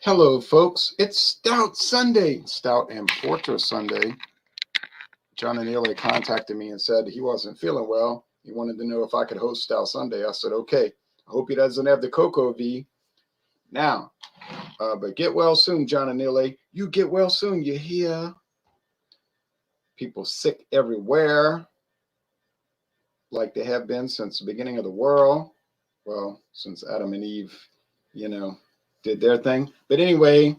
Hello, folks. It's Stout Sunday, Stout and Porter Sunday. John and Neely contacted me and said he wasn't feeling well. He wanted to know if I could host Stout Sunday. I said, okay. I hope he doesn't have the Cocoa V. Now, but get well soon, John and Neely. You get well soon, you hear? People sick everywhere, like they have been since the beginning of the world. Well, since Adam and Eve, did their thing. But anyway,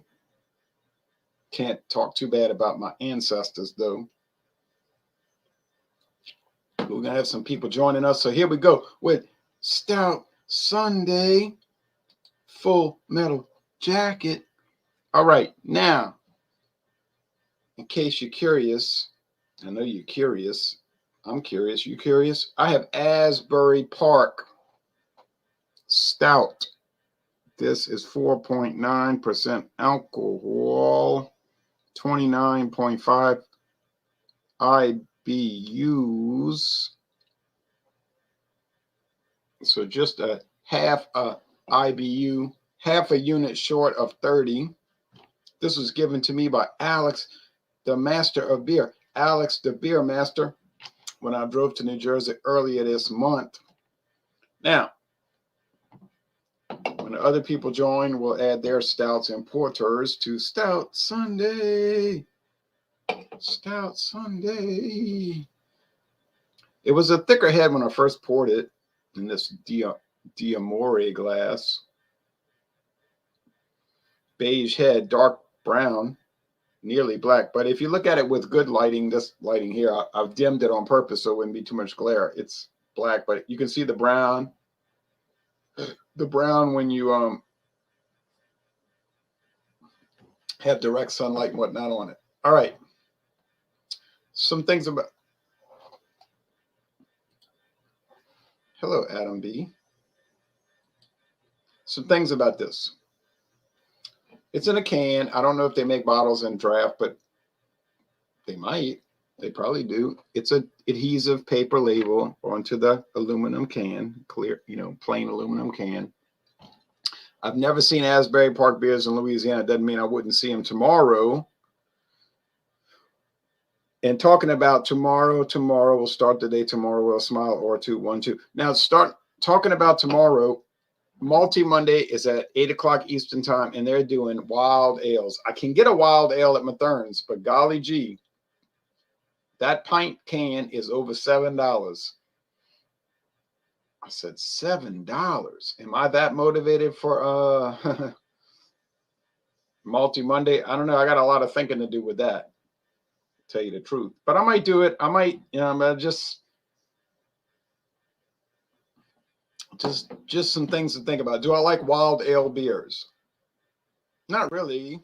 can't talk too bad about my ancestors, though. We're going to have some people joining us. So here we go with Stout Sunday, Full Metal Jacket. All right. Now, in case you're curious, I know you're curious. I'm curious. You curious? I have Asbury Park Stout. This is 4.9% alcohol, 29.5 IBUs. So just a half a IBU, half a unit short of 30. This was given to me by Alex, the master of beer. Alex, the beer master, when I drove to New Jersey earlier this month. Now, when the other people join, we'll add their stouts and porters to Stout Sunday. Stout Sunday. It was a thicker head when I first poured it in this Diamore glass. Beige head, dark brown, nearly black. But if you look at it with good lighting, this lighting here, I've dimmed it on purpose so it wouldn't be too much glare. It's black, but you can see the brown. The brown when you have direct sunlight and whatnot on it. All right. Some things about. Hello, Adam B. Some things about this. It's in a can. I don't know if they make bottles in draft, but they might. They probably do. It's an adhesive paper label onto the aluminum can, clear, plain aluminum can. I've never seen Asbury Park beers in Louisiana. Doesn't mean I wouldn't see them tomorrow. And talking about tomorrow, we'll start the day tomorrow. We'll smile or two, 1, 2. Now start talking about tomorrow. Multi Monday is at 8 o'clock Eastern time, and they're doing wild ales. I can get a wild ale at Mathern's, but golly gee, that pint can is over $7. I said $7. Am I that motivated for Multi Monday? I don't know. I got a lot of thinking to do with that, to tell you the truth. But I might do it. I might, just some things to think about. Do I like wild ale beers? Not really.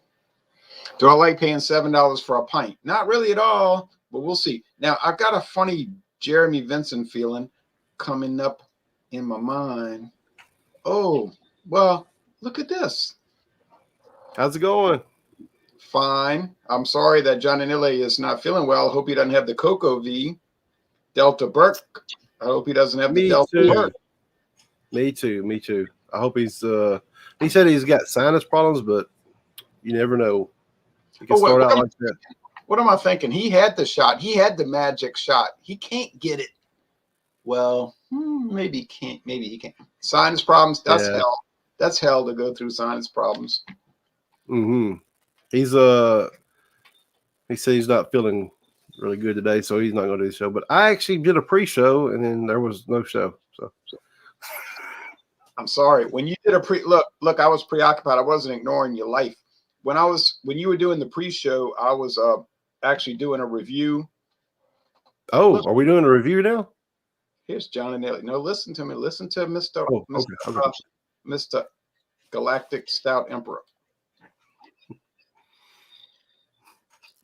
Do I like paying $7 for a pint? Not really at all, but we'll see. Now, I've got a funny Jeremy Vincent feeling coming up in my mind. Oh, well, look at this. How's it going? Fine. I'm sorry that John Anile is not feeling well. I hope he doesn't have the Cocoa V. Delta Burke. I hope he doesn't have the Delta Burke. Me too. I hope he said he's got sinus problems, but you never know. He can start out like that. What am I thinking? He had the shot. He had the magic shot. He can't get it. Well, maybe he can't. Maybe he can. Sinus problems. That's hell. That's hell to go through sinus problems. Mm-hmm. He said he's not feeling really good today, so he's not going to do the show. But I actually did a pre-show, and then there was no show. So. I'm sorry. When you did a look, I was preoccupied. I wasn't ignoring your life. When you were doing the pre-show, I was actually doing a review. Oh, are we doing a review now? Here's John and Nelly. No, listen to me. Listen to Mr. Mr. Galactic Stout Emperor.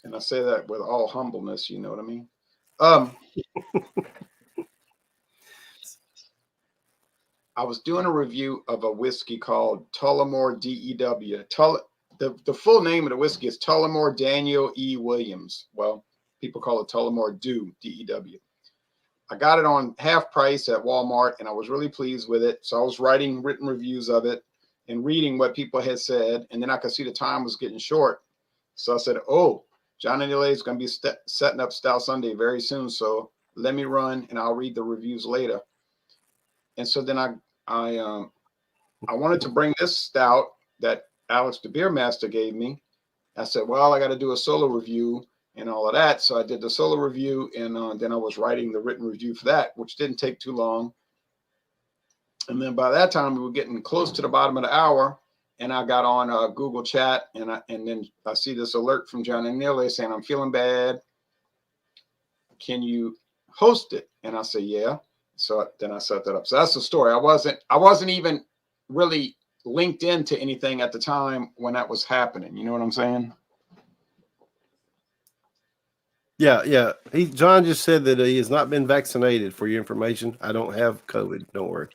And I say that with all humbleness, you know what I mean? I was doing a review of a whiskey called Tullamore DEW. The full name of the whiskey is Tullamore Daniel E. Williams. Well, people call it Tullamore Dew, DEW. I got it on half price at Walmart, and I was really pleased with it. So I was writing written reviews of it, and reading what people had said, and then I could see the time was getting short. So I said, "Oh, John and Elaine is going to be setting up Stout Sunday very soon. So let me run, and I'll read the reviews later." And so then I wanted to bring this stout that Alex the Beer Master gave me. I said, "Well, I got to do a solo review and all of that." So I did the solo review, and then I was writing the written review for that, which didn't take too long. And then by that time, we were getting close to the bottom of the hour, and I got on Google Chat, and then I see this alert from John and Neil saying, "I'm feeling bad. Can you host it?" And I said, "Yeah." So then I set that up. So that's the story. I wasn't even really linked into anything at the time when that was happening. You know what I'm saying? Yeah. John just said that he has not been vaccinated. For your information, I don't have COVID. Don't worry.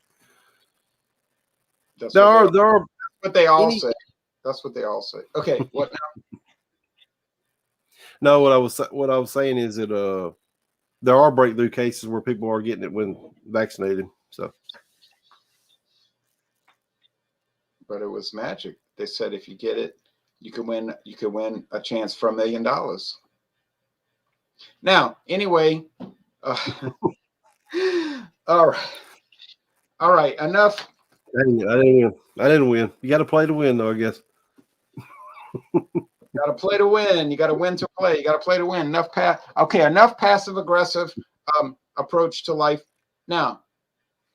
That's There are what they all say. That's what they all say. Okay, what now? No, what I was saying is that there are breakthrough cases where people are getting it when vaccinated. So, but it was magic. They said if you get it, you could win a chance for $1 million. Now, anyway, all right, enough. I didn't win. You got to play to win, though, I guess. You got to play to win. You got to win to play. You got to play to win. Enough passive aggressive approach to life. Now,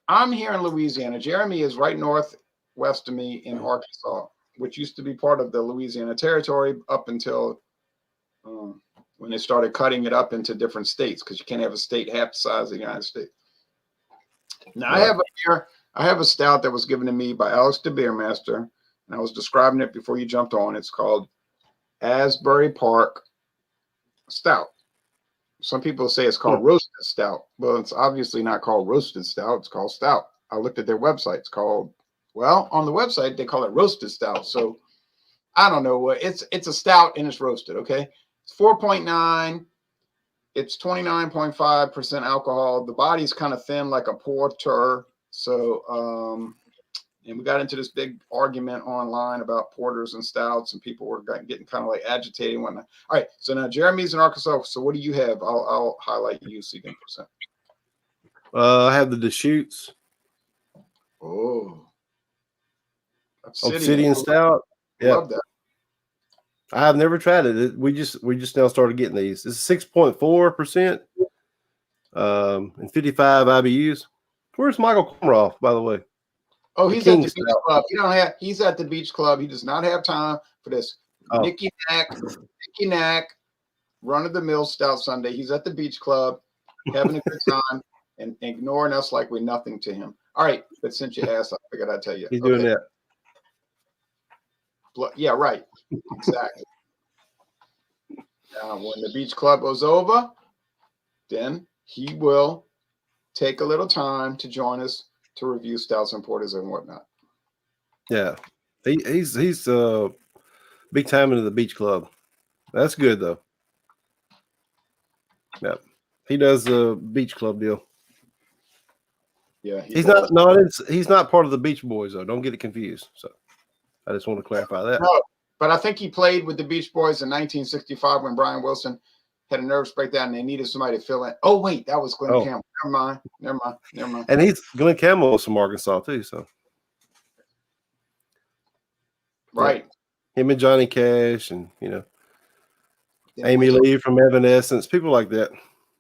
I'm here in Louisiana. Jeremy is right northwest of me in Arkansas, which used to be part of the Louisiana Territory up until when they started cutting it up into different states, because you can't have a state half the size of the United States. Now, right. I have a stout that was given to me by Alex the Beer Master, and I was describing it before you jumped on. It's called Asbury Park Stout. Some people say it's called roasted stout. Well, it's obviously not called roasted stout. It's called stout. I looked at their website. It's called, well, on the website, they call it roasted stout. So I don't know what it's a stout and it's roasted. Okay. It's 4.9. It's 29.5% alcohol. The body's kind of thin like a porter. So, and we got into this big argument online about porters and stouts, and people were getting kind of like agitated and whatnot. All right, so now Jeremy's in Arkansas. So what do you have? I'll highlight you so you can present. I have the Deschutes. Oh, Obsidian Stout. Yeah, love that. I have never tried it. We just now started getting these. It's 6.4%, and 55 IBUs. Where's Michael Comroff, by the way? Oh, he's at the beach club. He's at the beach club. He does not have time for this Nicky Knack, run-of-the-mill Stout Sunday. He's at the beach club having a good time and ignoring us like we're nothing to him. All right, but since you asked, I figured I'd tell you. He's doing that. Yeah, right. Exactly. Now, when the beach club goes over, then he will take a little time to join us to review stouts and porters and whatnot. Yeah, he's big time into the beach club. That's good though. Yeah, he does the beach club deal. Yeah, he's not part of the Beach Boys though. Don't get it confused. So I just want to clarify that. No, but I think he played with the Beach Boys in 1965 when Brian Wilson had a nervous breakdown and they needed somebody to fill in. Oh wait, that was Glenn Campbell. Never mind. And Glenn Campbell is from Arkansas too. So right, yeah. Him and Johnny Cash, and Amy Lee from Evanescence, people like that.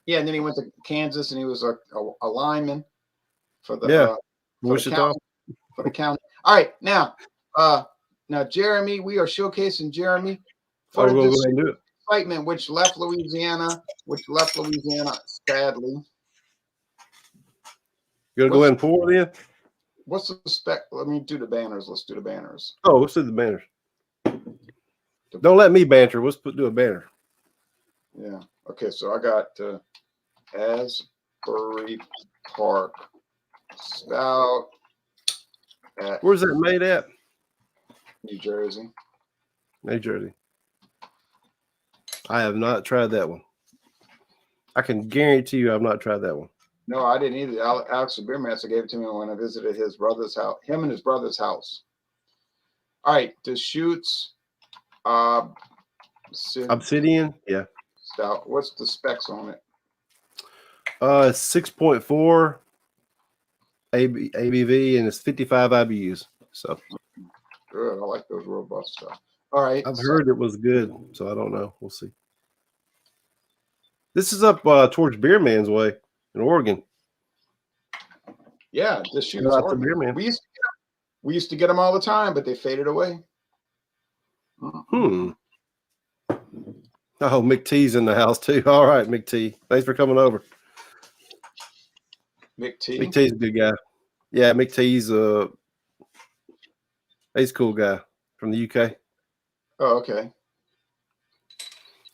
Yeah, and then he went to Kansas and he was a lineman for the Wichita. For the county. All right, now Jeremy, we are showcasing Jeremy for the excitement which left Louisiana sadly. You gonna go ahead and pour then? What's the spec? Let me do the banners. Let's do the banners. Oh, let's do the banners. Don't let me banter. Let's do a banner. Yeah. Okay. So I got Asbury Park Stout. Where's that made at? New Jersey. New Jersey. I have not tried that one. I can guarantee you I've not tried that one. No, I didn't either. Alex the Beer Master gave it to me when I visited his brother's house, him and his brother's house. All right, Deschutes, Obsidian, yeah. Stout. What's the specs on it? 6.4 ABV and it's 55 IBUs. So Good. I like those robust stuff. All right. I've heard it was good, so I don't know. We'll see. This is up towards Beer Man's Way in Oregon. Yeah, Deschutes. Beer Man. We used to get them all the time, but they faded away. Oh, Mick T's in the house too. All right, Mick T. Thanks for coming over. Mick T. Mick T's a good guy. Yeah, Mick T's he's a cool guy from the UK. Oh, okay.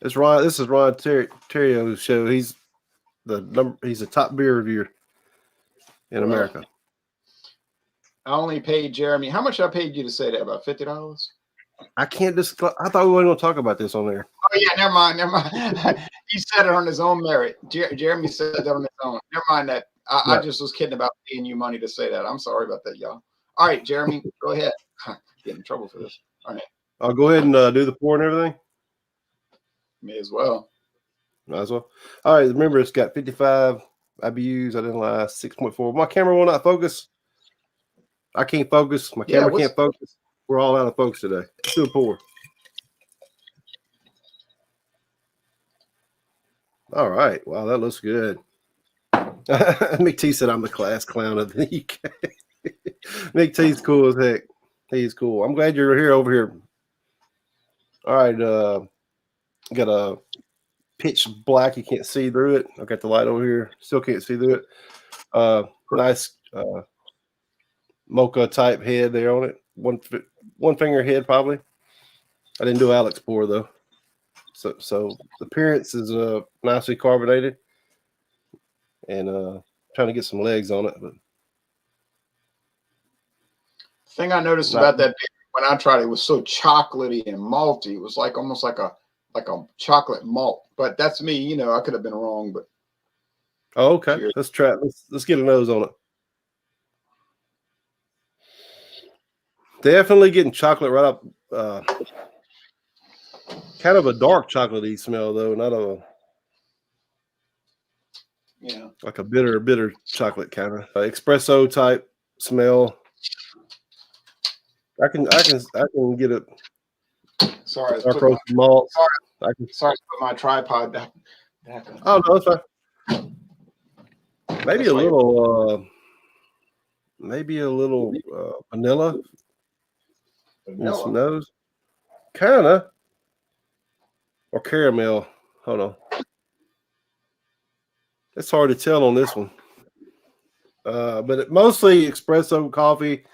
This is Ryan Terrio's show. He's a top beer reviewer in America. I only paid Jeremy. How much I paid you to say that? About $50? I can't disclose. I thought we weren't going to talk about this on there. Oh yeah, never mind. He said it on his own merit. Jeremy said that on his own. Never mind that. I just was kidding about paying you money to say that. I'm sorry about that, y'all. All right, Jeremy, go ahead. Get in trouble for this. All right. I'll go ahead and do the pour and everything. May as well. Might as well. All right. Remember, it's got 55 IBUs. I didn't lie. 6.4. My camera will not focus. I can't focus. My camera can't focus. We're all out of focus today. Let's do a pour. All right. Wow, that looks good. Mick T said I'm the class clown of the UK. Mick T's cool as heck. He's cool. I'm glad you're here over here. All right. Got a pitch black. You can't see through it. I got the light over here. Still can't see through it. Nice mocha type head there on it. One finger head probably. I didn't do Alex pour though. So the appearance is nicely carbonated and trying to get some legs on it. But thing I noticed about that when I tried it was so chocolatey and malty. It was like almost like a chocolate malt. But that's me, you know, I could have been wrong, but okay. Cheers. Let's try it. Let's get a nose on it. Definitely getting chocolate right up. Kind of a dark chocolatey smell though, not like a bitter chocolate kind of espresso type smell. I can get it. Sorry, dark roasted malt. Sorry to put my tripod back. Oh no, that's fine. Maybe a little vanilla. Some nose, kind of, or caramel. Hold on, it's hard to tell on this one. But mostly espresso, coffee,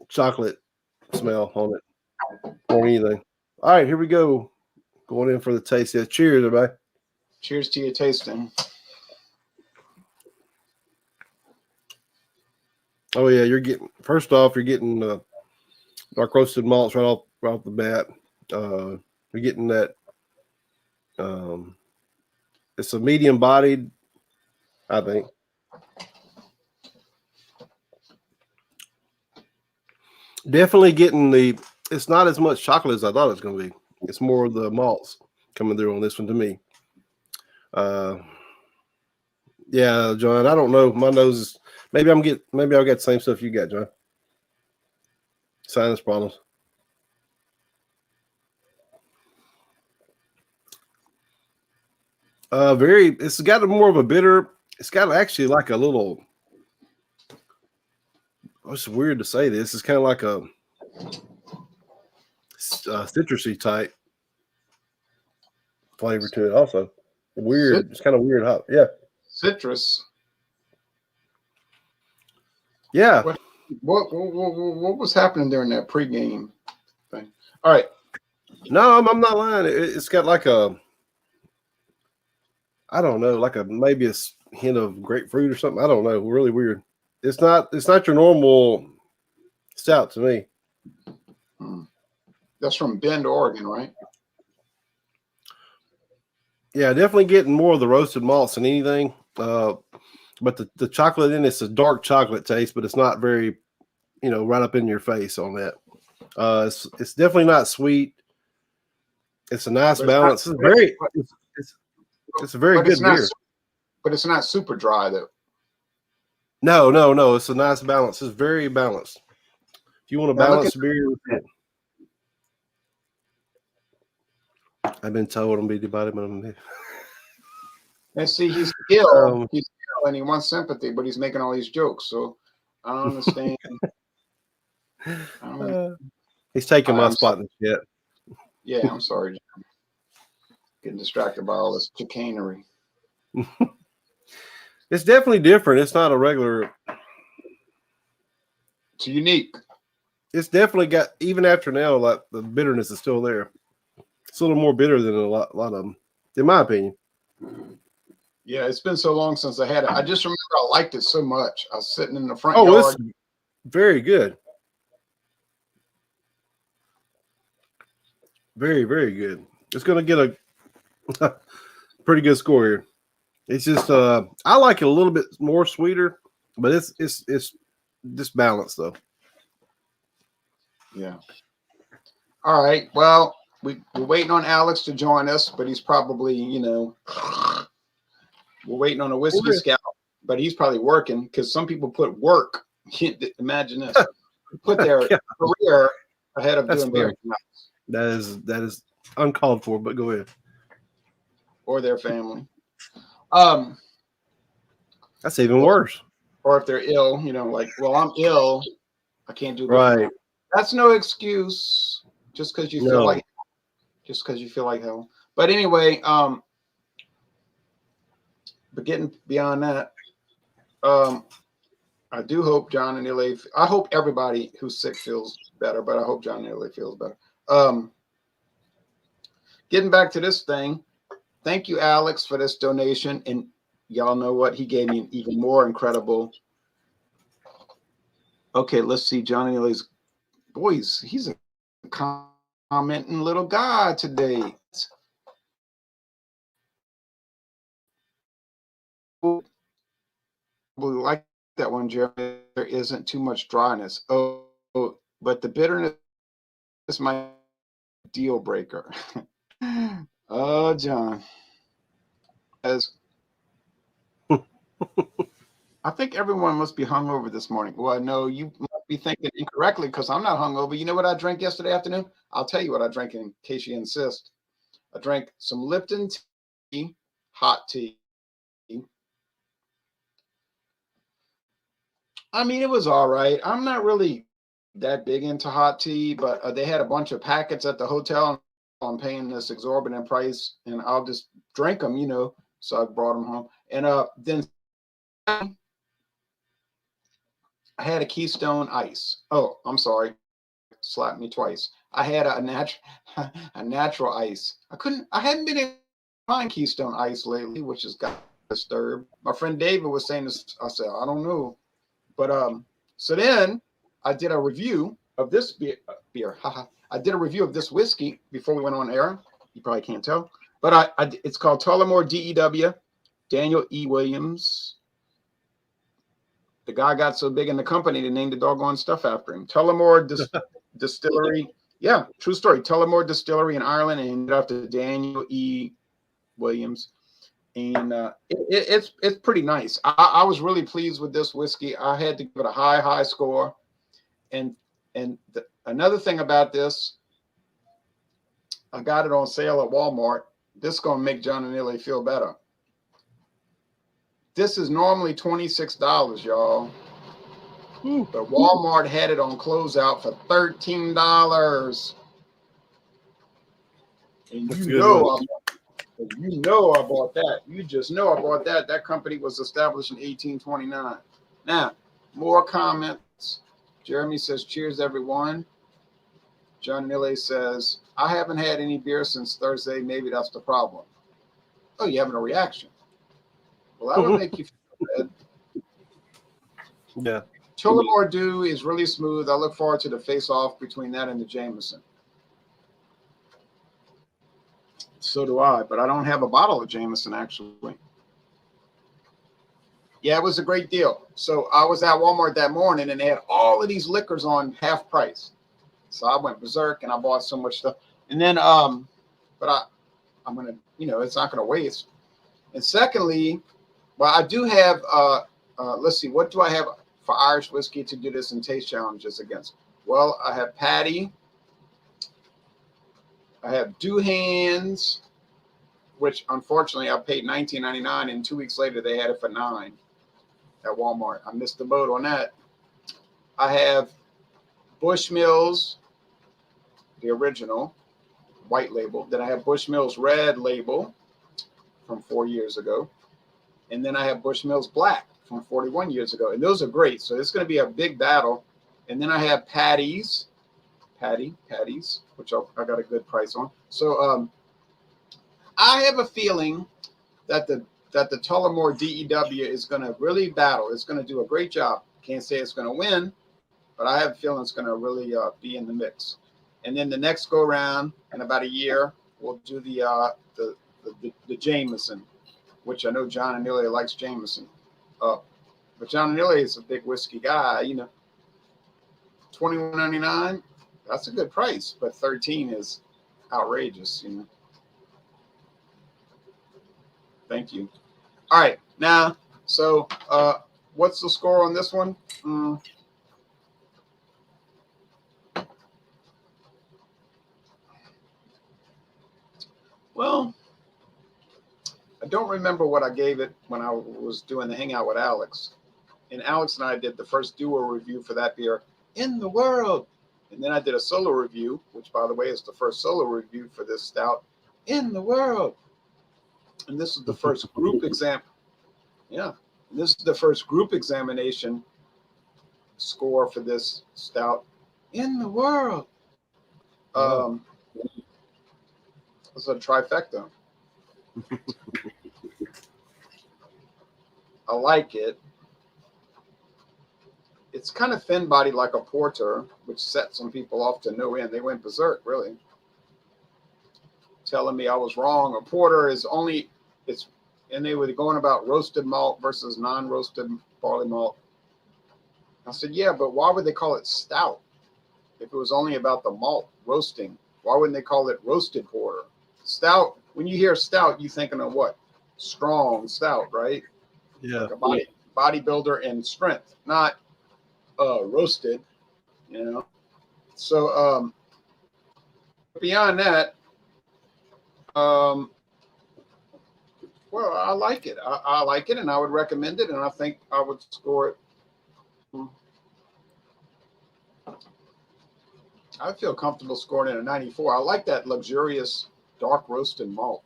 chocolate smell on it, or anything. All right, here we go. Going in for the taste. Yeah, cheers, everybody. Cheers to your tasting. Oh yeah, you're getting dark roasted malts right off the bat. You're getting that. It's a medium bodied, I think. Definitely getting it's not as much chocolate as I thought it was going to be. It's more of the malts coming through on this one to me. Yeah, John, I don't know. My nose is maybe I've got the same stuff you got, John. Sinus problems. It's got more of a bitter. It's got actually like a little. It's weird to say this. It's kind of like a citrusy type flavor to it. Also, weird. It's kind of weird hop. Yeah. Citrus. Yeah. What was happening during that pregame thing? All right. No, I'm not lying. It's got like I don't know, like maybe a hint of grapefruit or something. I don't know. Really weird. It's not your normal stout to me. That's from Bend, Oregon, right? Yeah, definitely getting more of the roasted malts than anything. But the chocolate in it's a dark chocolate taste, but it's not very right up in your face on that. It's definitely not sweet. It's a nice But balance. It's a very but it's good not beer. but it's not super dry though. No. It's a nice balance. It's very balanced. If you want a Now look at balanced beer, I've been told I'm be divided, but and see he's ill. um, He's ill and he wants sympathy, but he's making all these jokes. So I don't understand. I don't, he's taking my I'm sorry. spot in the chat. Yeah, I'm sorry. Getting distracted by all this chicanery. It's definitely different. It's not a regular. It's unique. It's definitely got, even after now, like the bitterness is still there. It's a little more bitter than a lot of them, in my opinion. Yeah, it's been so long since I had it. I just remember I liked it so much. I was sitting in the front Oh, yard. it's very good. Very, very good. It's going to get a pretty good score here. It's just I like it a little bit more sweeter, but it's just balanced though. Yeah. All right. Well, we're waiting on Alex to join us, but he's probably, we're waiting on a whiskey scout, but he's probably working because some people put work. Imagine this. Put their career ahead of doing beer. That is uncalled for, but go ahead. Or their family. That's even worse. Or if they're ill, like, well, I'm ill, I can't do beer. Right. That's no excuse. Just because you feel like hell. But anyway, but getting beyond that, I do hope John and Ilay. I hope everybody who's sick feels better, but I hope John and Ilay feels better. Getting back to this thing, thank you, Alex, for this donation. And y'all know what? He gave me an even more incredible. Okay, let's see. John and Ilay's boys. He's a commenting little guy today. Like that one, Jeremy. There isn't too much dryness. Oh, but the bitterness is my deal breaker. Oh, John. As I think everyone must be hungover this morning. Well, no, you must be thinking incorrectly because I'm not hungover. You know what I drank yesterday afternoon? I'll tell you what I drank in case you insist. I drank some Lipton tea, hot tea. I mean, it was all right. I'm not really that big into hot tea, but they had a bunch of packets at the hotel. I'm paying this exorbitant price, and I'll just drink them, So I brought them home, and then I had a Keystone Ice. Oh, I'm sorry, slapped me twice. I had a natural ice. I hadn't been able to find Keystone Ice lately, which has got disturbed. My friend David was saying this. I said, I don't know. But so then I did a review of this beer. I did a review of this whiskey before we went on air. You probably can't tell, but it's called Tullamore DEW, Daniel E. Williams. The guy got so big in the company they named the doggone stuff after him. Tullamore Distillery. Yeah, true story. Tullamore Distillery in Ireland, and after Daniel E. Williams. And it's pretty nice. I was really pleased with this whiskey. I had to give it a high score. And another thing about this, I got it on sale at Walmart. This is gonna make John and Illy feel better. This is normally $26, y'all. But Walmart had it on closeout for $13. And That's you know I bought that. You just know I bought that. That company was established in 1829. Now, more comments. Jeremy says, cheers, everyone. John Nille says, I haven't had any beer since Thursday. Maybe that's the problem. Oh, you're having a reaction. Well, that would make you feel bad. Yeah. Tullamore Dew is really smooth. I look forward to the face-off between that and the Jameson. So do I, but I don't have a bottle of Jameson, actually. Yeah, it was a great deal. So I was at Walmart that morning and they had all of these liquors on half price. So I went berserk and I bought so much stuff. And then but I'm gonna, it's not gonna waste. And secondly, well, I do have let's see, what do I have for Irish whiskey to do this in taste challenges against? Well, I have Patty, I have Duhan's, which unfortunately I paid $19.99 and 2 weeks later they had it for $9 at Walmart. I missed the boat on that. I have Bushmills, the original white label. Then I have Bushmills red label from 4 years ago. And then I have Bushmills black from 41 years ago. And those are great. So it's going to be a big battle. And then I have Patties, which I got a good price on. So I have a feeling that the Tullamore DEW is going to really battle. It's going to do a great job. Can't say it's going to win, but I have a feeling it's going to really be in the mix. And then the next go round in about a year, we'll do the Jameson, which I know John and Ilya likes Jameson. But John and Ilya is a big whiskey guy, $21.99. That's a good price, but 13 is outrageous, Thank you. All right, now, so what's the score on this one? Well, I don't remember what I gave it when I was doing the hangout with Alex. And Alex and I did the first duo review for that beer in the world. And then I did a solo review, which, by the way, is the first solo review for this stout in the world. And this is the first group exam. Yeah. And this is the first group examination score for this stout in the world. It's a trifecta. I like it. It's kind of thin bodied like a porter, which set some people off to no end. They went berserk, really, telling me I was wrong. A porter is only, and they were going about roasted malt versus non-roasted barley malt. I said, yeah, but why would they call it stout? If it was only about the malt roasting, why wouldn't they call it roasted porter? Stout, when you hear stout, you thinking of what? Strong stout, right? Yeah. Like a bodybuilder and strength, not roasted, So beyond that, well, I like it. I like it, and I would recommend it, and I think I would score it. I feel comfortable scoring it a 94. I like that luxurious dark roasted malt.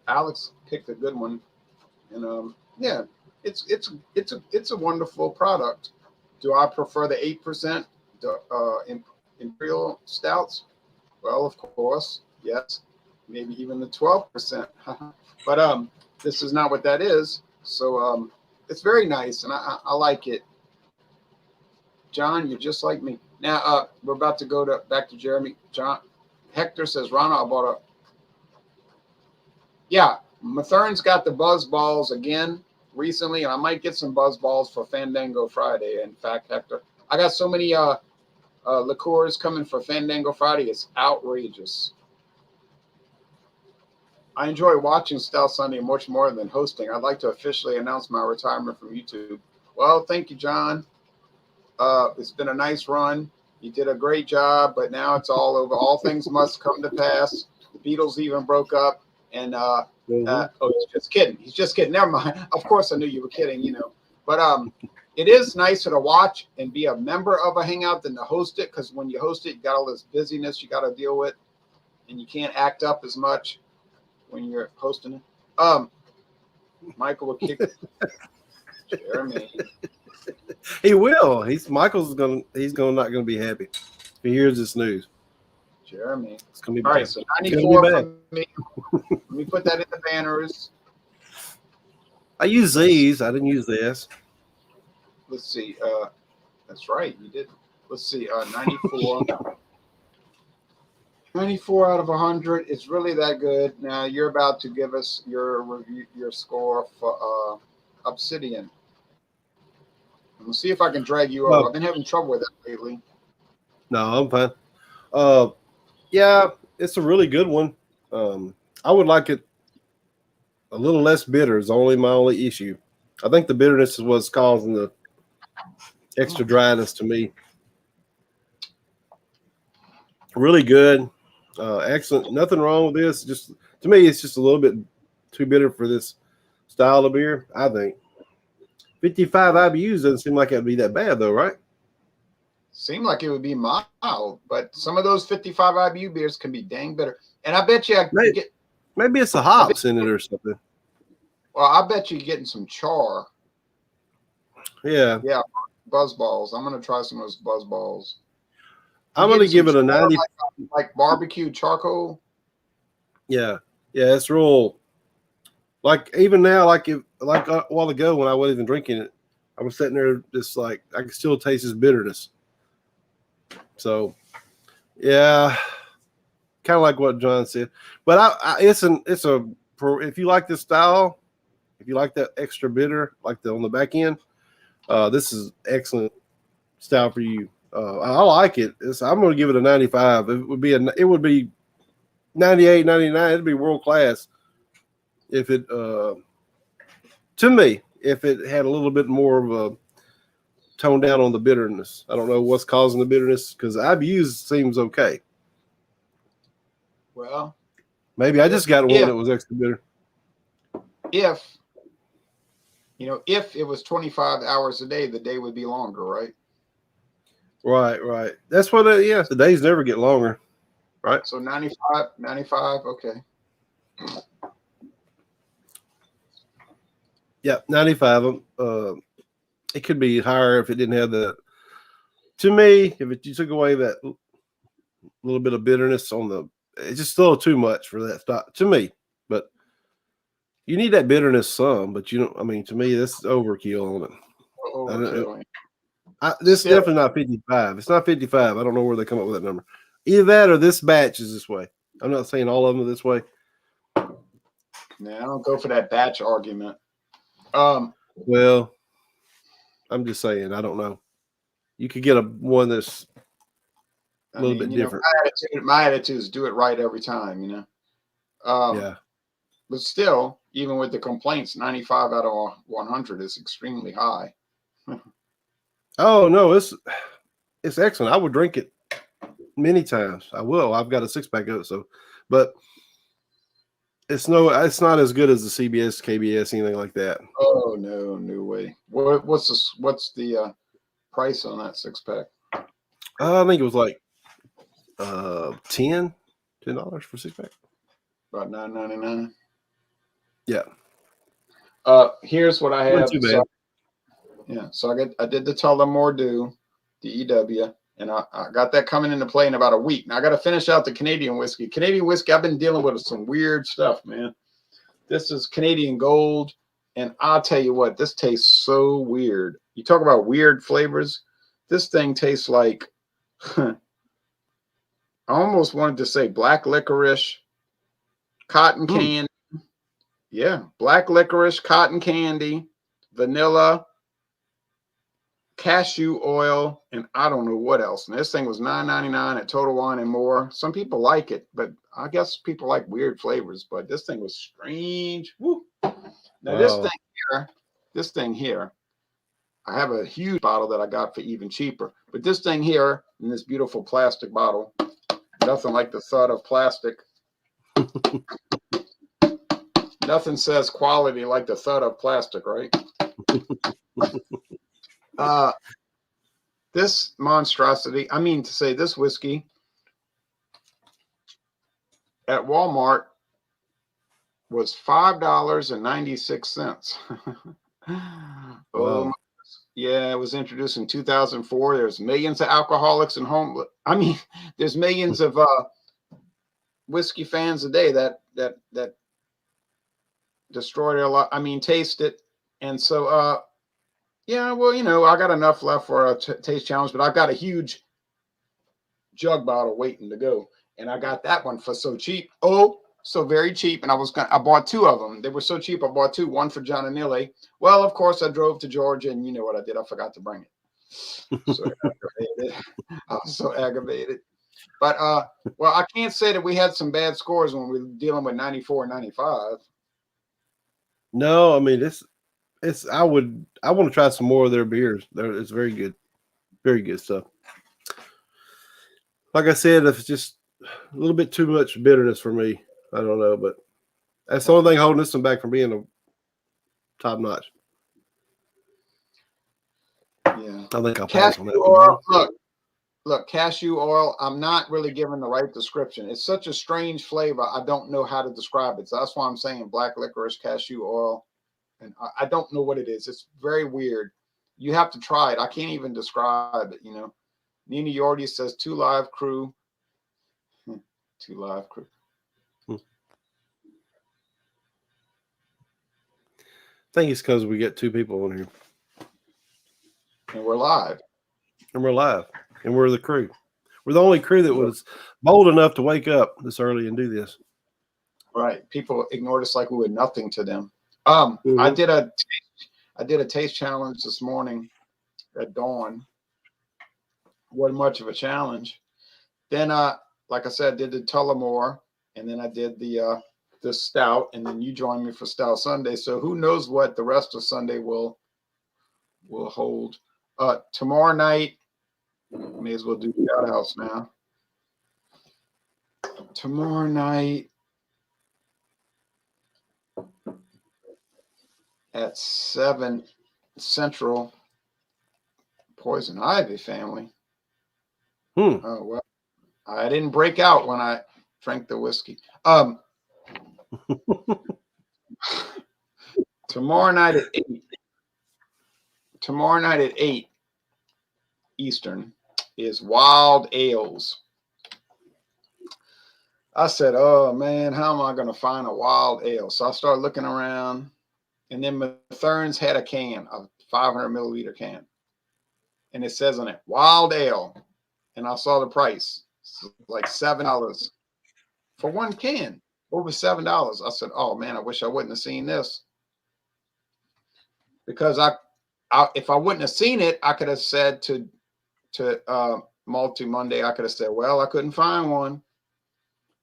Alex picked a good one, and yeah, it's a wonderful product. Do I prefer the 8% Imperial stouts? Well, of course, yes. Maybe even the 12%. But this is not what that is. So it's very nice, and I like it. John, you're just like me. Now we're about to go back to Jeremy. John Hector says, Rana, I bought a. Yeah, Mathern's got the buzz balls again recently, and I might get some buzz balls for Fandango Friday. In fact, Hector, I got so many liqueurs coming for Fandango Friday. It's outrageous. I enjoy watching Stout Sunday much more than hosting. I'd like to officially announce my retirement from YouTube. Well, thank you, John. It's been a nice run. You did a great job, but now it's all over. All things must come to pass. The Beatles even broke up. And oh, he's just kidding. He's just kidding. Never mind. Of course, I knew you were kidding, But it is nicer to watch and be a member of a hangout than to host it, because when you host it, you got all this busyness you got to deal with, and you can't act up as much when you're hosting it. Michael will kick Jeremy. He will. He's not gonna be happy if he hears this news. Jeremy. It's gonna be all bad. right. So 94 for me. Let me put that in the banners. I use these. I didn't use this. Let's see. That's right. You did. Let's see. 94. 94 out of 100. It's really that good. Now you're about to give us your review, your score for Obsidian. We'll see if I can drag you over. Well, I've been having trouble with that lately. no, I'm fine. Yeah, it's a really good one. I would like it a little less bitter. Is only my only issue. I think the bitterness is what's causing the extra dryness to me. Really good, excellent. Nothing wrong with this. Just to me, it's just a little bit too bitter for this style of beer. I think 55 IBUs doesn't seem like it'd be that bad though, right? Seemed like it would be mild, but some of those 55 IBU beers can be dang bitter. And I bet you I Maybe, get. maybe it's the I bet, hops in it or something. well, I bet you're getting some char. Yeah, Yeah, buzz balls. I'm gonna try some of those buzz balls. You I'm gonna getting some give it a char 90. like barbecue charcoal? Yeah, yeah, it's real. Like even now, like a while ago when I wasn't even drinking it, I was sitting there just like I could still taste his bitterness. So yeah, kind of like what John said. But it's a if you like this style, if you like that extra bitter, like the on the back end, this is excellent style for you. I like it. I'm going to give it a 95. It would be 98, 99. It'd be world class if it to me if it had a little bit more of a tone down on the bitterness. I don't know what's causing the bitterness because IBUs seems okay. Well, Maybe I just got one that was extra bitter. If if it was 25 hours a day, the day would be longer, right? Right. That's what. Yeah, the days never get longer, right? So 95. Okay. Yeah, 95. It could be higher if it didn't have the. To me, if you took away that little bit of bitterness on the, it's just still too much for that stock to me. But you need that bitterness some, but you don't. I mean, to me, this is overkill on it. Overkill. This is definitely not 55. It's not 55. I don't know where they come up with that number. Either that or this batch is this way. I'm not saying all of them are this way. Nah, I don't go for that batch argument. Well, I'm just saying, I don't know. You could get one that's a little bit different. My attitude is do it right every time, Yeah. But still, even with the complaints, 95 out of 100 is extremely high. Oh no, it's excellent. I would drink it many times. I will. I've got a 6-pack of it, but it's not as good as the CBS, KBS, anything like that. Oh no way. What's the price on that 6-pack? I think it was like $10 for 6-pack. About $9.99. Yeah. Here's what I have. Not too bad. So I did the Tullamore Dew, the EW, and I got that coming into play in about a week. Now I got to finish out the Canadian whiskey. Canadian whiskey, I've been dealing with some weird stuff, man. This is Canadian Gold, and I'll tell you what, this tastes so weird. You talk about weird flavors. This thing tastes like, I almost wanted to say black licorice, cotton candy. Yeah, black licorice, cotton candy, vanilla, cashew oil, and I don't know what else. And this thing was $9.99 at Total Wine and More. Some people like it, but I guess people like weird flavors. But this thing was strange. Woo. Now this thing here, I have a huge bottle that I got for even cheaper. But this thing here in this beautiful plastic bottle, nothing like the thud of plastic. Nothing says quality like the thud of plastic, right? This monstrosity, I mean to say this whiskey at Walmart was $5.96. Wow. Yeah, it was introduced in 2004. There's millions of alcoholics and home. I mean, there's millions of whiskey fans a day that destroy their life. I mean, taste it. And so, yeah, well, I got enough left for a taste challenge, but I've got a huge jug bottle waiting to go. And I got that one for so cheap. Oh, So very cheap, and I bought two of them. They were so cheap, I bought two, one for John and Neely. Well, of course, I drove to Georgia, and you know what I did? I forgot to bring it. So aggravated. I was so aggravated. But well, I can't say that we had some bad scores when we were dealing with 94 and 95. No, I mean I want to try some more of their beers. It's very good stuff. Like I said, if it's just a little bit too much bitterness for me, I don't know, but that's the only thing holding this one back from being a top notch. Yeah, I think I'll pass on that cashew one. oil. Look, cashew oil. I'm not really giving the right description. It's such a strange flavor. I don't know how to describe it. So that's why I'm saying black licorice, cashew oil, and I don't know what it is. It's very weird. You have to try it. I can't even describe it. You know, Nina Yordi says 2 Live Crew. 2 Live Crew. I think it's because we get two people on here. And we're live. And we're live. And we're the crew. We're the only crew that was bold enough to wake up this early and do this. Right. People ignored us like we were nothing to them. I did a taste challenge this morning at dawn. Wasn't much of a challenge. Then like I said, I did the Tullamore, and then I did the Stout, and then you joined me for Stout Sunday. So who knows what the rest of Sunday will hold. Tomorrow night, may as well do shout outs now. Tomorrow night at 7 Central, Poison Ivy family. Oh, well, I didn't break out when I drank the whiskey. Tomorrow night at 8. Tomorrow night at 8 Eastern is Wild Ales. I said, oh man, how am I going to find a wild ale? So I started looking around, and then Mathern's had a can, a 500 milliliter can, and it says on it, Wild Ale. And I saw the price, like $7 for one can, over $7. I said, oh man, I wish I wouldn't have seen this. Because if I wouldn't have seen it, I could have said to Multi Monday, I could have said, well, I couldn't find one.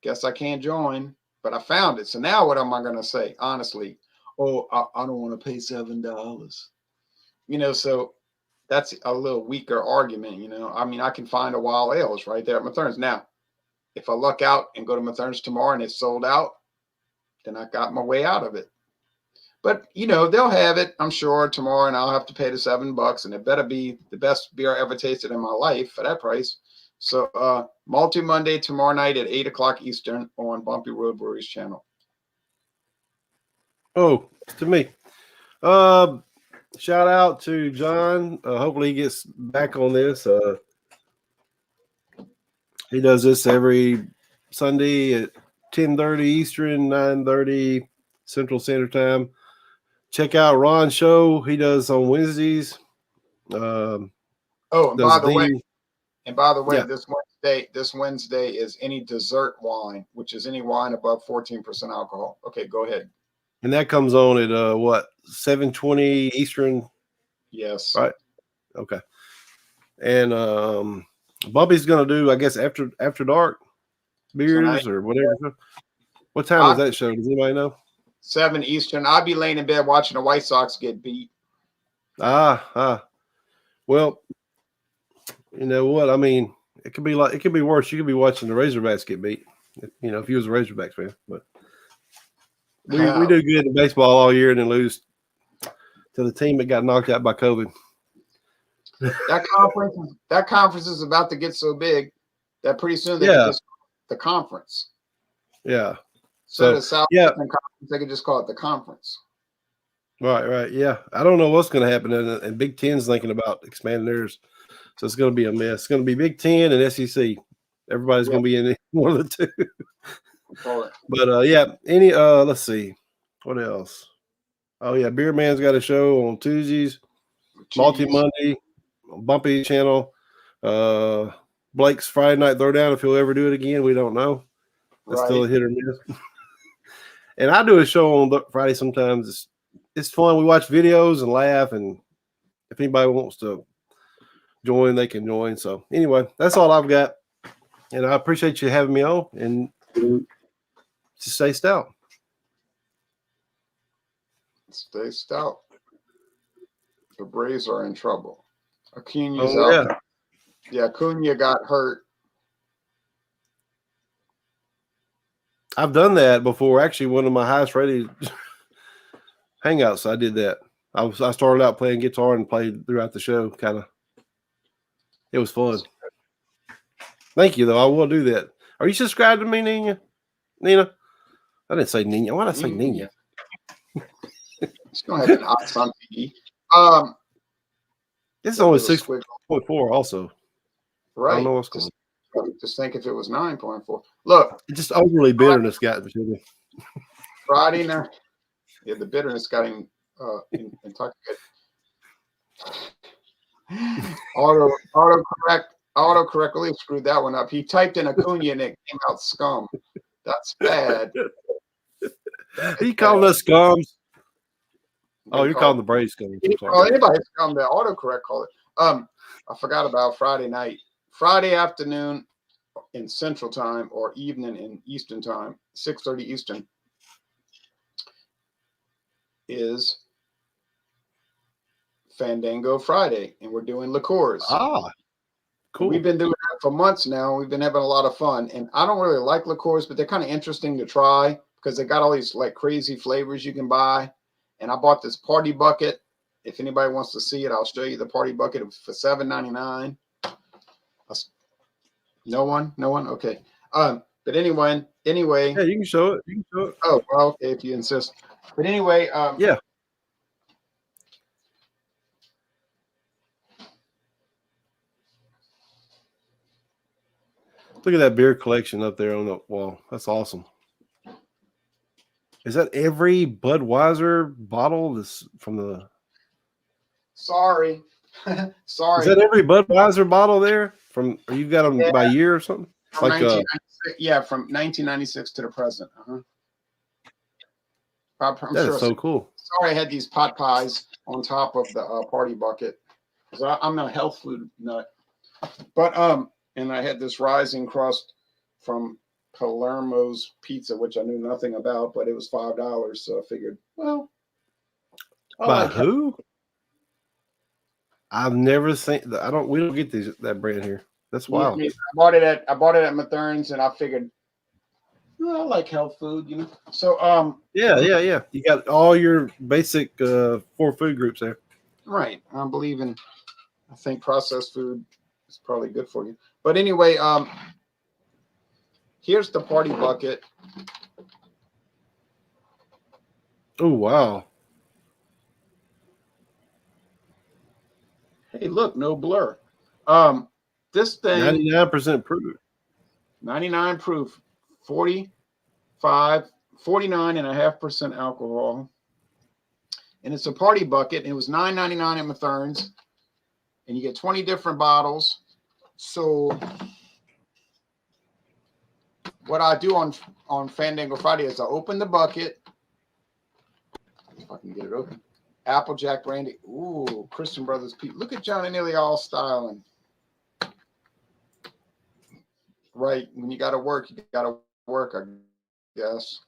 Guess I can't join, but I found it. So now what am I going to say? Honestly, oh, I don't want to pay $7. You know, so that's a little weaker argument. You know, I mean, I can find a Wild Ales right there at Mathern's. Now, if I luck out and go to Mathern's tomorrow and it's sold out, then I got my way out of it. But, you know, they'll have it, I'm sure, tomorrow, and I'll have to pay the $7, and it better be the best beer I ever tasted in my life for that price. So, Multi Monday tomorrow night at 8 o'clock Eastern on Bumpy Road Breweries channel. Oh, to me. Shout out to John. Hopefully he gets back on this. He does this every Sunday at 10:30 Eastern, 9:30 Central Standard Time. Check out Ron's show. He does on Wednesdays. And by the way, yeah. this Wednesday is any dessert wine, which is any wine above 14% alcohol. Okay, go ahead. And that comes on at 7:20 Eastern? Yes. Right. Okay. And Bumpy's gonna do, I guess, after dark beers tonight, or whatever. What time is that show? Does anybody know? 7 Eastern. I'll be laying in bed watching the White Sox get beat. Well, you know what? I mean, it could be worse. You could be watching the Razorbacks get beat. You know, if you was a Razorbacks fan, but we do good in baseball all year and then lose to the team that got knocked out by COVID. That conference is about to get so big that pretty soon they can just call it the conference. Yeah. So the Southeastern Conference, they can just call it the conference. Right. Yeah. I don't know what's going to happen. And Big Ten's thinking about expanding theirs. So it's going to be a mess. It's going to be Big Ten and SEC. Everybody's going to be in one of the two. But let's see. What else? Oh yeah, Beer Man's got a show on Tuesdays, Multi Monday, Bumpy channel. Blake's Friday Night Throwdown. If he'll ever do it again, we don't know. That's still a hit or miss. And I do a show on Friday sometimes. It's fun. We watch videos and laugh, and if anybody wants to join, they can join. So anyway, that's all I've got. And I appreciate you having me on, and just stay stout. Stay stout. The Braves are in trouble. Acuna's Oh, out. yeah. Yeah, Acuna got hurt. I've done that before. Actually, one of my highest rated hangouts, I did that. I started out playing guitar and played throughout the show. Kind of, it was fun. Thank you, though. I will do that. Are you subscribed to me, Nina? Nina? I didn't say Nina. Why did I say Nina? It's gonna have an odds on TV. This is only 6.4 also. Right. I don't know what's going on. Just think if it was 9.4. Look. It just overly bitterness got me. Friday night. Yeah, the bitterness got him intoxicated. Autocorrect really screwed that one up. He typed in Acuna and it came out scum. That's bad. He called us scums. Oh, you're calling the Braves scums. Anybody scum, the autocorrect call it. I forgot about Friday night. Friday afternoon in Central Time or evening in Eastern Time, 6:30 Eastern, is Fandango Friday, and we're doing liqueurs. Ah, cool. We've been doing that for months now. We've been having a lot of fun, and I don't really like liqueurs, but they're kind of interesting to try because they got all these like crazy flavors you can buy. And I bought this party bucket. If anybody wants to see it, I'll show you the party bucket for $7.99. No one. Okay. But anyway. Yeah, you can show it. Oh, well, okay, if you insist. But anyway, yeah. Look at that beer collection up there on the wall. That's awesome. Is that every Budweiser bottle that's from the? Sorry. Is that every Budweiser bottle there from? Or you got them by year or something? From 1996, yeah, from 1996 to the present. I'm That sure is so cool. Sorry, I had these pot pies on top of the party bucket because I'm a health food nut. But and I had this rising crust from Palermo's Pizza, which I knew nothing about, but it was $5, so I figured, well, by who? I've never seen. We don't get that brand here. That's wild. I bought it at Mathern's, and I figured, well, I like health food, you know. So yeah. You got all your basic 4 food groups there. Right. I think processed food is probably good for you. But anyway, here's the party bucket. Oh, wow. Hey, look, no blur. This thing 99% proof. 99 proof, 49.5% alcohol. And it's a party bucket. And it was $9.99 at Mathern's. And you get 20 different bottles. So what I do on Fandango Friday is I open the bucket. If I can get it open. Applejack brandy. Ooh, Christian Brothers. Look at John and Nearly all styling. Right. When you got to work, I guess.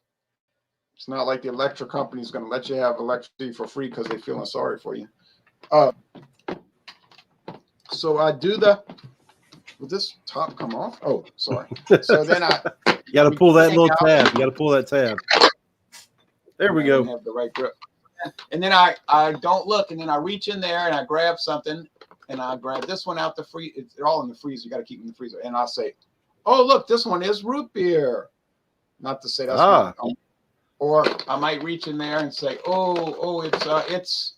It's not like the electric company is going to let you have electricity for free because they're feeling sorry for you. So I do will this top come off? Oh, sorry. So then you got to pull that little tab. You got to pull that tab. There we go. Have the right grip. And then I don't look, and then I reach in there and I grab something, and I grab this one out the freezer. They're all in the freezer. You got to keep them in the freezer. And I say, oh, look, this one is root beer. Not to say that's or I might reach in there and say, oh, it's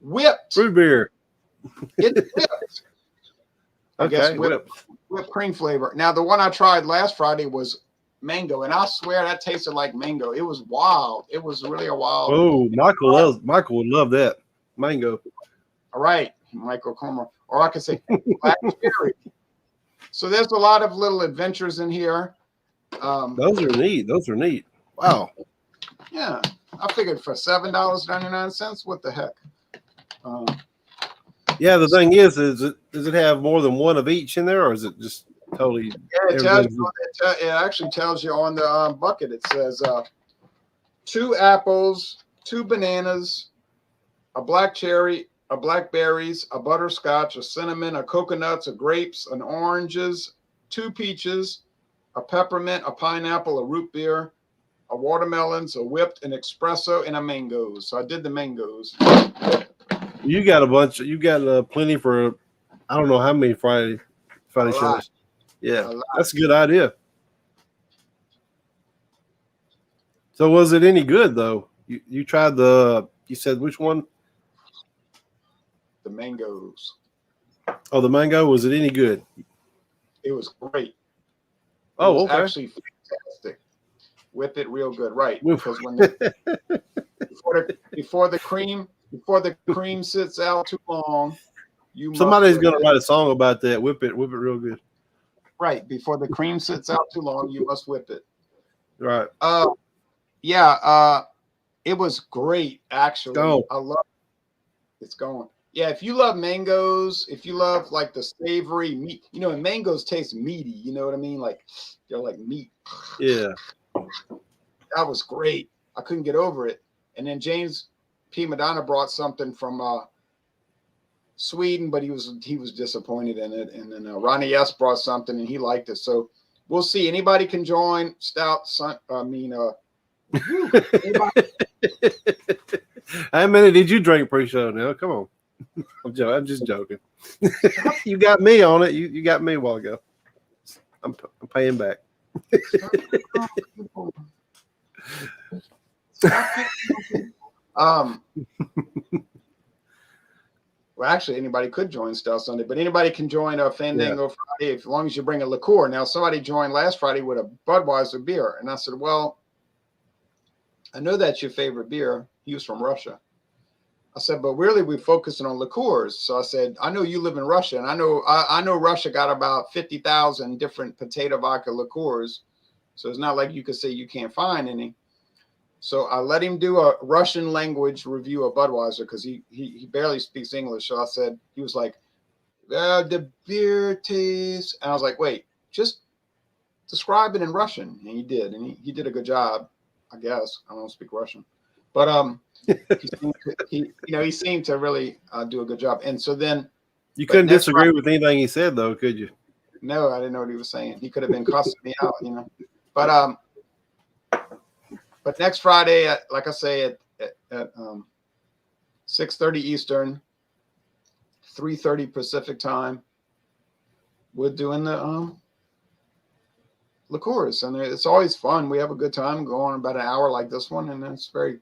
whipped root beer. It's whipped. I guess whipped cream flavor. Now the one I tried last Friday was mango, and I swear that tasted like mango. It was wild. It was really a wild. Oh, Michael would love that mango. All right, Michael Comer, or I could say black cherry. So there's a lot of little adventures in here. Those are neat. Wow. Yeah, I figured for $7.99. What the heck? Yeah, the thing is does it have more than one of each in there, or is it just totally? Yeah, it tells you. It actually tells you on the bucket. It says 2 apples, 2 bananas, a black cherry, a blackberries, a butterscotch, a cinnamon, a coconuts, a grapes, an oranges, 2 peaches, a peppermint, a pineapple, a root beer, a watermelons, a whipped, an espresso, and a mangoes. So I did the mangoes. You got a bunch. You got plenty for. I don't know how many Friday shows. Yeah, that's a good idea. So was it any good though? You tried you said which one? The mangoes. Oh, the mango. Was it any good? It was great. It was okay. Actually fantastic. Whip it real good, right? Because when before the cream sits out too long, somebody's going to write a song about that. Whip it real good. Right, before the cream sits out too long, you must whip it. Right. Yeah. It was great actually. Oh. I love it. It's going. Yeah, if you love mangoes, if you love like the savory meat, and mangoes taste meaty, you know what I mean? Like they're like meat. Yeah. That was great. I couldn't get over it. And then James P. Madonna brought something from Sweden, but he was disappointed in it. And then Ronnie S. brought something and he liked it. So we'll see. Anybody can join Stout. How many did you drink pre-show now? Come on. I'm just joking. You got me on it. You got me a while ago. I'm paying back. Well, actually, anybody could join Stout Sunday, but anybody can join a Fandango Friday as long as you bring a liqueur. Now, somebody joined last Friday with a Budweiser beer, and I said, "Well, I know that's your favorite beer." He was from Russia. I said, "But really, we're focusing on liqueurs." So I said, "I know you live in Russia, and I know Russia got about 50,000 different potato vodka liqueurs. So it's not like you could say you can't find any." So I let him do a Russian language review of Budweiser because he barely speaks English. So I said, he was like, the beer tastes. And I was like, wait, just describe it in Russian. And he did. And he did a good job, I guess. I don't speak Russian. But he seemed to really do a good job. And so then. You couldn't disagree with anything he said, though, could you? No, I didn't know what he was saying. He could have been cussing me out, But next Friday, like I say, at 6:30 Eastern, 3:30 Pacific time, we're doing the liqueurs, and it's always fun. We have a good time going about an hour like this one, and it's very.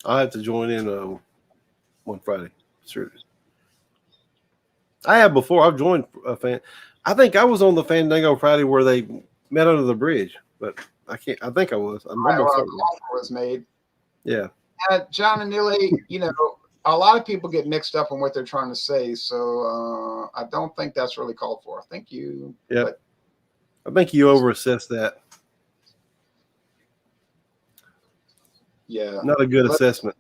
I have to join in one Friday. Sure. I have before. I've joined a fan. I think I was on the Fandango Friday where they met under the bridge, but. I think I was. I'm right, well, the offer was made. Yeah. John and Neely, a lot of people get mixed up on what they're trying to say. So I don't think that's really called for. Thank you. Yeah. I think you overassessed that. Yeah. Not a good assessment.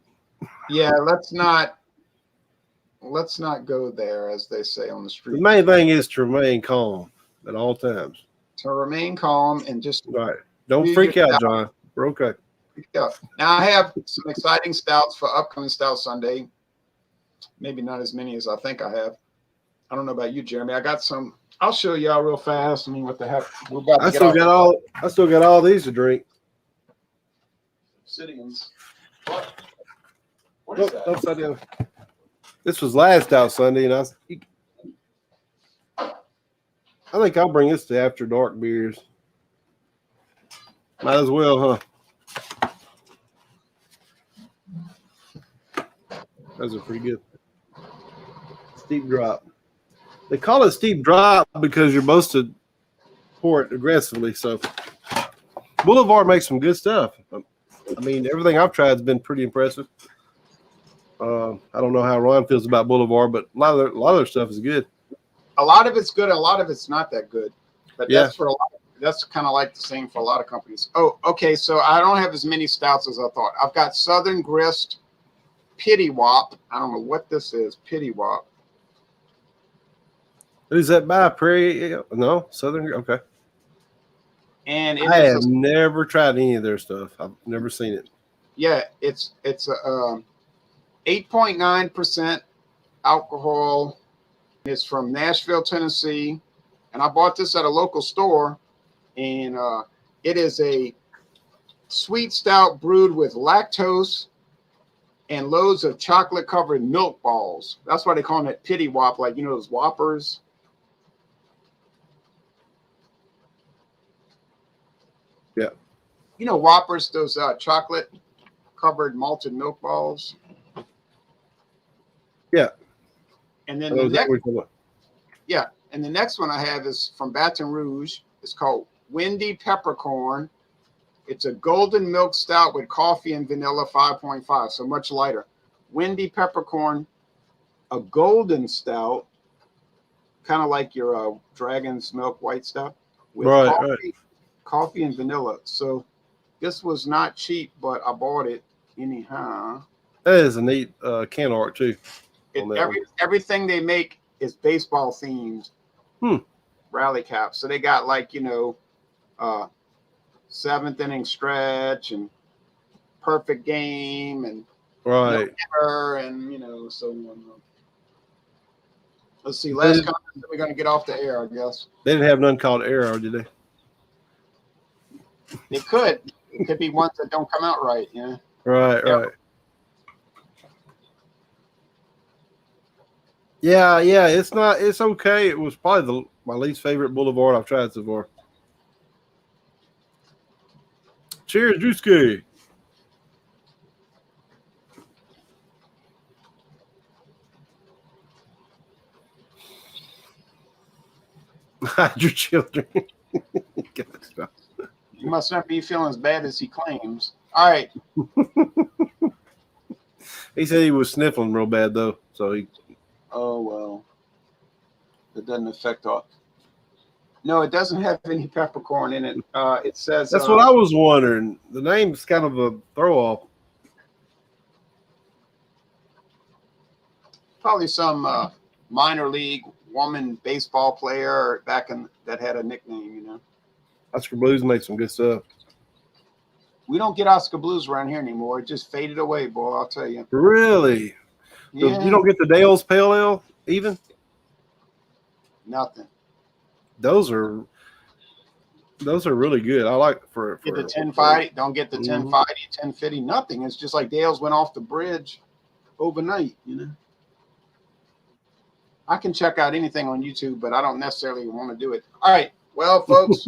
Yeah. Let's not go there, as they say on the street. The main thing is to remain calm at all times. To remain calm and just. Right. Don't freak out, John. We're okay. Now, I have some exciting stouts for upcoming Stout Sunday. Maybe not as many as I think I have. I don't know about you, Jeremy. I got some. I'll show y'all real fast. I mean, what the heck? We're about to I still got all these to drink. Obsidians. What is that? Upside down. This was last Stout Sunday, and I think I'll bring this to After Dark beers. Might as well, huh? Those are pretty good. Steep drop. They call it steep drop because you're supposed to pour it aggressively. So Boulevard makes some good stuff. I mean, everything I've tried has been pretty impressive. I don't know how Ron feels about Boulevard, but a lot of their stuff is good. A lot of it's good. A lot of it's not that good. But that's for a lot of that's kind of like the same for a lot of companies. Oh, okay. So I don't have as many stouts as I thought. I've got Southern Grist Pity Wop. I don't know what this is. Pity Wop. Who's that by? Prairie? No, Southern. Okay. And it I is have never tried any of their stuff. I've never seen it. yeah, it's a 8.9% alcohol. It's from Nashville, Tennessee, and I bought this at a local store. And it is a sweet stout brewed with lactose and loads of chocolate-covered milk balls. That's why they call it Pity Wop, like, you know, those Whoppers. Yeah. You know, Whoppers, those chocolate-covered malted milk balls. Yeah. And then the next one I have is from Baton Rouge. It's called Windy Peppercorn. It's a golden milk stout with coffee and vanilla 5.5, so much lighter. Windy Peppercorn, a golden stout, kind of like your Dragon's Milk White Stout, with coffee and vanilla. So this was not cheap, but I bought it anyhow. That is a neat can art too. Everything they make is baseball themed. Rally caps. So they got, like, you know, seventh inning stretch and perfect game and and, you know, so on. Let's see. Last comment, we're going to get off the air, I guess. They didn't have none called Arrow, did they? They could. It could be ones that don't come out right. Yeah. Right. Yeah. It's not. It's okay. It was probably my least favorite Boulevard I've tried so far. Cheers, Drewski. Hide your children. You must not be feeling as bad as he claims. All right. He said he was sniffling real bad though, so he. Oh well. It doesn't affect all. No, it doesn't have any peppercorn in it. It says that's what I was wondering. The name's kind of a throw off. Probably some minor league woman baseball player back in that had a nickname, you know. Oscar Blues made some good stuff. We don't get Oscar Blues around here anymore. It just faded away, boy. I'll tell you. Really? Yeah. You don't get the Dale's Pale Ale even? Nothing. Those are really good. I like for get the 1050. Don't get the 1050, 1050. Nothing. It's just like Dale's went off the bridge overnight, you know. I can check out anything on YouTube, but I don't necessarily want to do it. All right. Well, folks,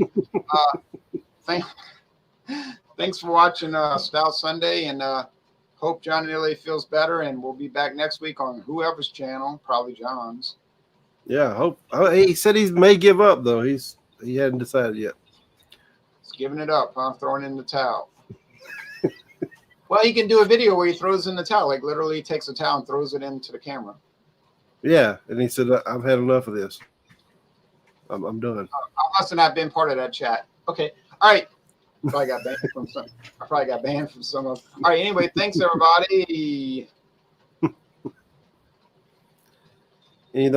thanks for watching Stout Sunday, and hope John and Illy feels better, and we'll be back next week on whoever's channel, probably John's. Yeah, hope. He said he may give up though. He hadn't decided yet. He's giving it up, huh? Throwing in the towel. Well, he can do a video where he throws in the towel, like literally takes a towel and throws it into the camera. Yeah, and he said, "I've had enough of this. I'm done." I must have not been part of that chat. Okay, all right. I probably got banned from some of. All right. Anyway, thanks everybody.